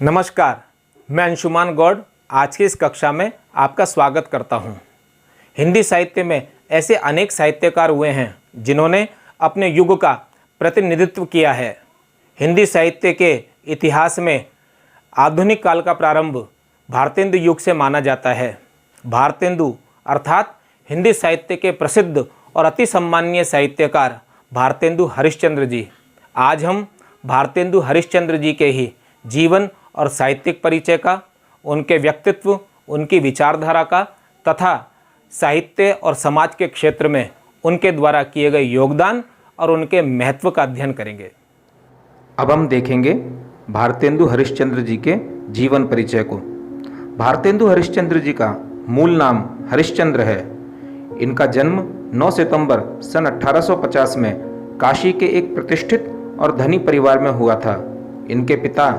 नमस्कार, मैं अंशुमान गौड़ आज की इस कक्षा में आपका स्वागत करता हूं। हिंदी साहित्य में ऐसे अनेक साहित्यकार हुए हैं जिन्होंने अपने युग का प्रतिनिधित्व किया है। हिंदी साहित्य के इतिहास में आधुनिक काल का प्रारंभ भारतेंदु युग से माना जाता है। भारतेंदु अर्थात हिंदी साहित्य के प्रसिद्ध और अति सम्माननीय साहित्यकार भारतेंदु हरिश्चंद्र जी। आज हम भारतेंदु हरिश्चंद्र जी के ही जीवन और साहित्यिक परिचय का, उनके व्यक्तित्व, उनकी विचारधारा का तथा साहित्य और समाज के क्षेत्र में उनके द्वारा किए गए योगदान और उनके महत्व का अध्ययन करेंगे। अब हम देखेंगे भारतेंदु हरिश्चंद्र जी के जीवन परिचय को। भारतेंदु हरिश्चंद्र जी का मूल नाम हरिश्चंद्र है। इनका जन्म 9 सितंबर सन 1850 में काशी के एक प्रतिष्ठित और धनी परिवार में हुआ था। इनके पिता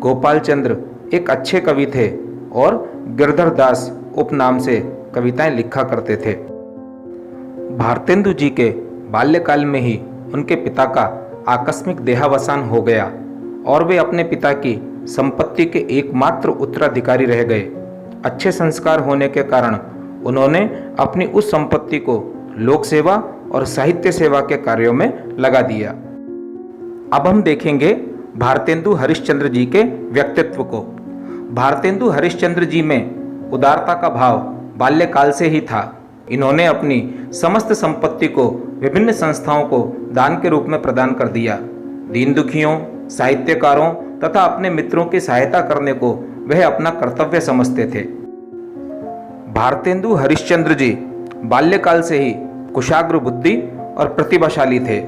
गोपाल चंद्र एक अच्छे कवि थे और गिरधर दास उपनाम से कविताएं लिखा करते थे। भारतेंदु जी के बाल्यकाल में ही उनके पिता का आकस्मिक देहावसान हो गया और वे अपने पिता की संपत्ति के एकमात्र उत्तराधिकारी रह गए। अच्छे संस्कार होने के कारण उन्होंने अपनी उस संपत्ति को लोक सेवा और साहित्य सेवा के कार्यों में लगा दिया। अब हम देखेंगे भारतेंदु हरिश्चंद्र जी के व्यक्तित्व को। भारतेंदु हरिश्चंद्र जी में उदारता का भाव बाल्यकाल से ही था। इन्होंने अपनी समस्त संपत्ति को विभिन्न संस्थाओं को दान के रूप में प्रदान कर दिया। दीन दुखियों, साहित्यकारों तथा अपने मित्रों की सहायता करने को वह अपना कर्तव्य समझते थे। भारतेंदु हरिश्चंद्र जी बाल्यकाल से ही कुशाग्र बुद्धि और प्रतिभाशाली थे।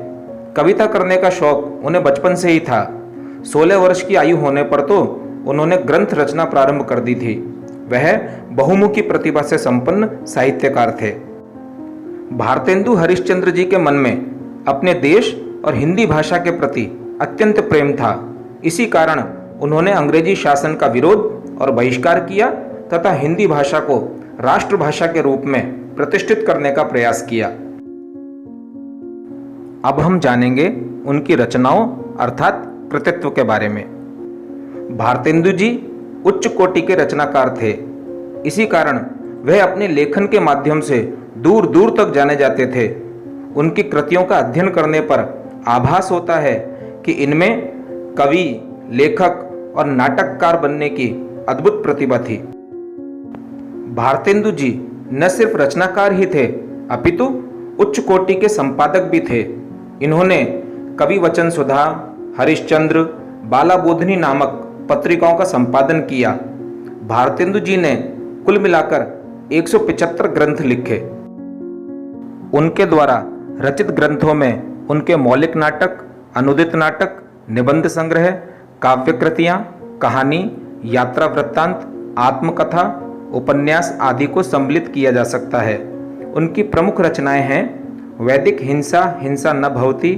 कविता करने का शौक उन्हें बचपन से ही था। 16 वर्ष की आयु होने पर तो उन्होंने ग्रंथ रचना प्रारंभ कर दी थी। वह बहुमुखी प्रतिभा से संपन्न साहित्यकार थे। भारतेंदु हरिश्चंद्र जी के मन में अपने देश और हिंदी भाषा के प्रति अत्यंत प्रेम था। इसी कारण उन्होंने अंग्रेजी शासन का विरोध और बहिष्कार किया तथा हिंदी भाषा को राष्ट्रभाषा के रूप में प्रतिष्ठित करने का प्रयास किया। अब हम जानेंगे उनकी रचनाओं अर्थात कृतित्व के बारे में। भारतेंदु जी उच्च कोटि के रचनाकार थे। इसी कारण वह अपने लेखन के माध्यम से दूर दूर तक जाने जाते थे। उनकी कृतियों का अध्ययन करने पर आभास होता है कि इनमें कवि, लेखक और नाटककार बनने की अद्भुत प्रतिभा थी। भारतेंदु जी न सिर्फ रचनाकार ही थे अपितु उच्च कोटि के संपादक भी थे। इन्होंने कवि वचन सुधा, हरिश्चंद्र, बाला बोधनी नामक पत्रिकाओं का संपादन किया। भारतेंदु जी ने कुल मिलाकर 175 ग्रंथ लिखे। उनके द्वारा रचित ग्रंथों में उनके मौलिक नाटक, अनुदित नाटक, निबंध संग्रह, काव्य कृतियाँ, कहानी, यात्रा वृत्तांत, आत्मकथा, उपन्यास आदि को सम्मिलित किया जा सकता है। उनकी प्रमुख रचनाएं हैं वैदिक हिंसा, हिंसा न भवति,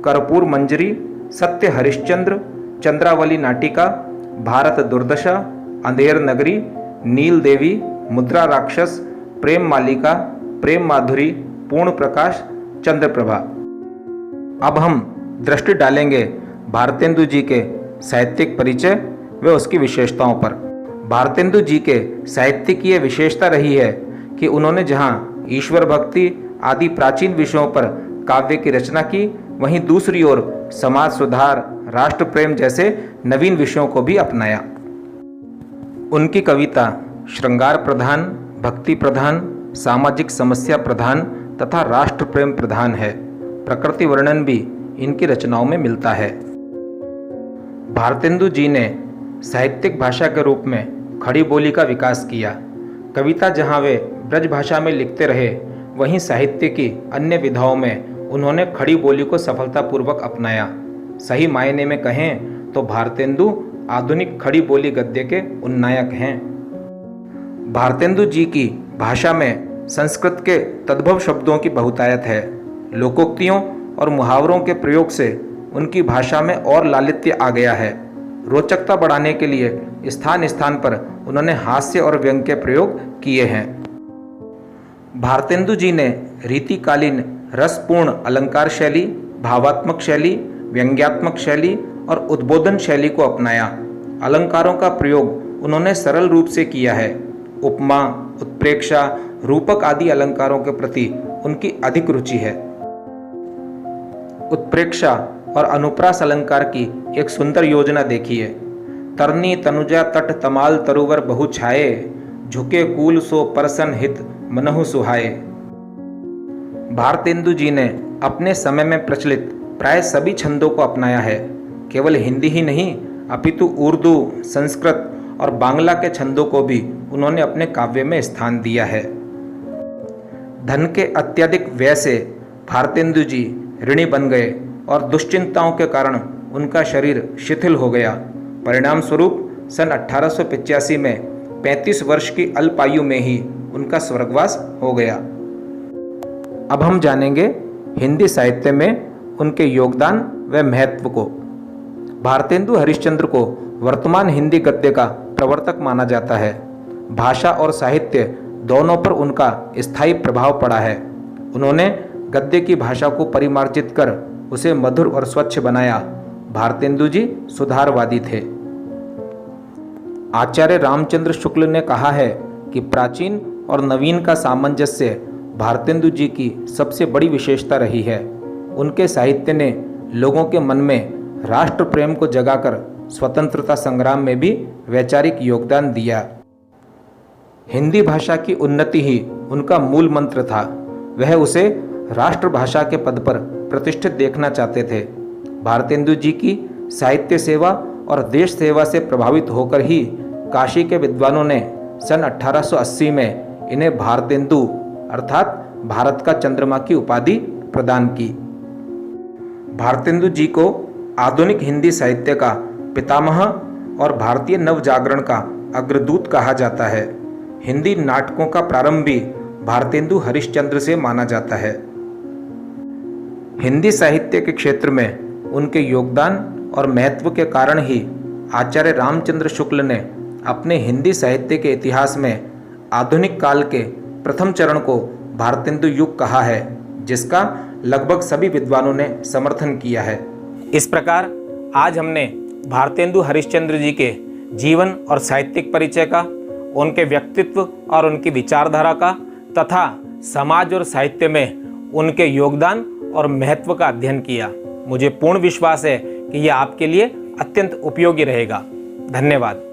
कर्पूर मंजरी, सत्य हरिश्चंद्र, चंद्रावली नाटिका, भारत दुर्दशा, अंधेर नगरी, नील देवी, मुद्रा राक्षस, प्रेम मालिका, प्रेम माधुरी, पूर्ण प्रकाश, चंद्रप्रभा। अब हम दृष्टि डालेंगे भारतेंदु जी के साहित्यिक परिचय व उसकी विशेषताओं पर। भारतेंदु जी के साहित्य की यह विशेषता रही है कि उन्होंने जहाँ ईश्वर भक्ति आदि प्राचीन विषयों पर काव्य की रचना की, वहीं दूसरी ओर समाज सुधार, राष्ट्र प्रेम जैसे नवीन विषयों को भी अपनाया। उनकी कविता श्रृंगार प्रधान, भक्ति प्रधान, सामाजिक समस्या प्रधान तथा राष्ट्र प्रेम प्रधान है। प्रकृति वर्णन भी इनकी रचनाओं में मिलता है। भारतेंदु जी ने साहित्यिक भाषा के रूप में खड़ी बोली का विकास किया। कविता जहाँ वे ब्रज भाषा में लिखते रहे, वहीं साहित्य की अन्य विधाओं में उन्होंने खड़ी बोली को सफलतापूर्वक अपनाया। सही मायने में कहें तो भारतेंदु आधुनिक खड़ी बोली गद्य के उन्नायक हैं। भारतेंदु जी की भाषा में संस्कृत के तद्भव शब्दों की बहुतायत है। लोकोक्तियों और मुहावरों के प्रयोग से उनकी भाषा में और लालित्य आ गया है। रोचकता बढ़ाने के लिए स्थान स्थान पर उन्होंने हास्य और व्यंग के प्रयोग किए हैं। भारतेंदु जी ने रीतिकालीन रसपूर्ण अलंकार शैली, भावात्मक शैली, व्यंग्यात्मक शैली और उद्बोधन शैली को अपनाया। अलंकारों का प्रयोग उन्होंने सरल रूप से किया है। उपमा, उत्प्रेक्षा, रूपक आदि अलंकारों के प्रति उनकी अधिक रुचि है। उत्प्रेक्षा और अनुप्रास अलंकार की एक सुंदर योजना देखिए। तरनी तनुजा तट तमाल तरुवर बहु छाए, झुके कूल सो परसन हित मनहु सुहाए। भारतेंदु जी ने अपने समय में प्रचलित प्राय सभी छंदों को अपनाया है। केवल हिंदी ही नहीं अपितु उर्दू, संस्कृत और बांग्ला के छंदों को भी उन्होंने अपने काव्य में स्थान दिया है। धन के अत्यधिक व्यय से भारतेंदु जी ऋणी बन गए और दुश्चिंताओं के कारण उनका शरीर शिथिल हो गया। परिणाम स्वरूप सन 1885 में 35 वर्ष की अल्पायु में ही उनका स्वर्गवास हो गया। अब हम जानेंगे हिंदी साहित्य में उनके योगदान व महत्व को। भारतेंदु हरिश्चंद्र को वर्तमान हिंदी गद्य का प्रवर्तक माना जाता है। भाषा और साहित्य दोनों पर उनका स्थायी प्रभाव पड़ा है। उन्होंने गद्य की भाषा को परिमार्जित कर उसे मधुर और स्वच्छ बनाया। भारतेंदु जी सुधारवादी थे। आचार्य रामचंद्र शुक्ल ने कहा है कि प्राचीन और नवीन का सामंजस्य भारतेंदु जी की सबसे बड़ी विशेषता रही है। उनके साहित्य ने लोगों के मन में राष्ट्र प्रेम को जगाकर स्वतंत्रता संग्राम में भी वैचारिक योगदान दिया। हिंदी भाषा की उन्नति ही उनका मूल मंत्र था। वह उसे राष्ट्रभाषा के पद पर प्रतिष्ठित देखना चाहते थे। भारतेंदु जी की साहित्य सेवा और देश सेवा से प्रभावित होकर ही काशी के विद्वानों ने सन 1880 में इन्हें भारतेंदु अर्थात भारत का चंद्रमा की उपाधि प्रदान की। भारतेंदु जी को आधुनिक हिंदी साहित्य का पितामह और भारतीय नवजागरण का अग्रदूत कहा जाता है। हिंदी नाटकों का प्रारंभ भी भारतेंदु हरिश्चंद्र से माना जाता है। हिंदी साहित्य के क्षेत्र में उनके योगदान और महत्व के कारण ही आचार्य रामचंद्र शुक्ल ने अपने हिंदी साहित्य के इतिहास में आधुनिक काल के प्रथम चरण को भारतेंदु युग कहा है, जिसका लगभग सभी विद्वानों ने समर्थन किया है। इस प्रकार आज हमने भारतेंदु हरिश्चंद्र जी के जीवन और साहित्यिक परिचय का, उनके व्यक्तित्व और उनकी विचारधारा का तथा समाज और साहित्य में उनके योगदान और महत्व का अध्ययन किया। मुझे पूर्ण विश्वास है कि यह आपके लिए अत्यंत उपयोगी रहेगा। धन्यवाद।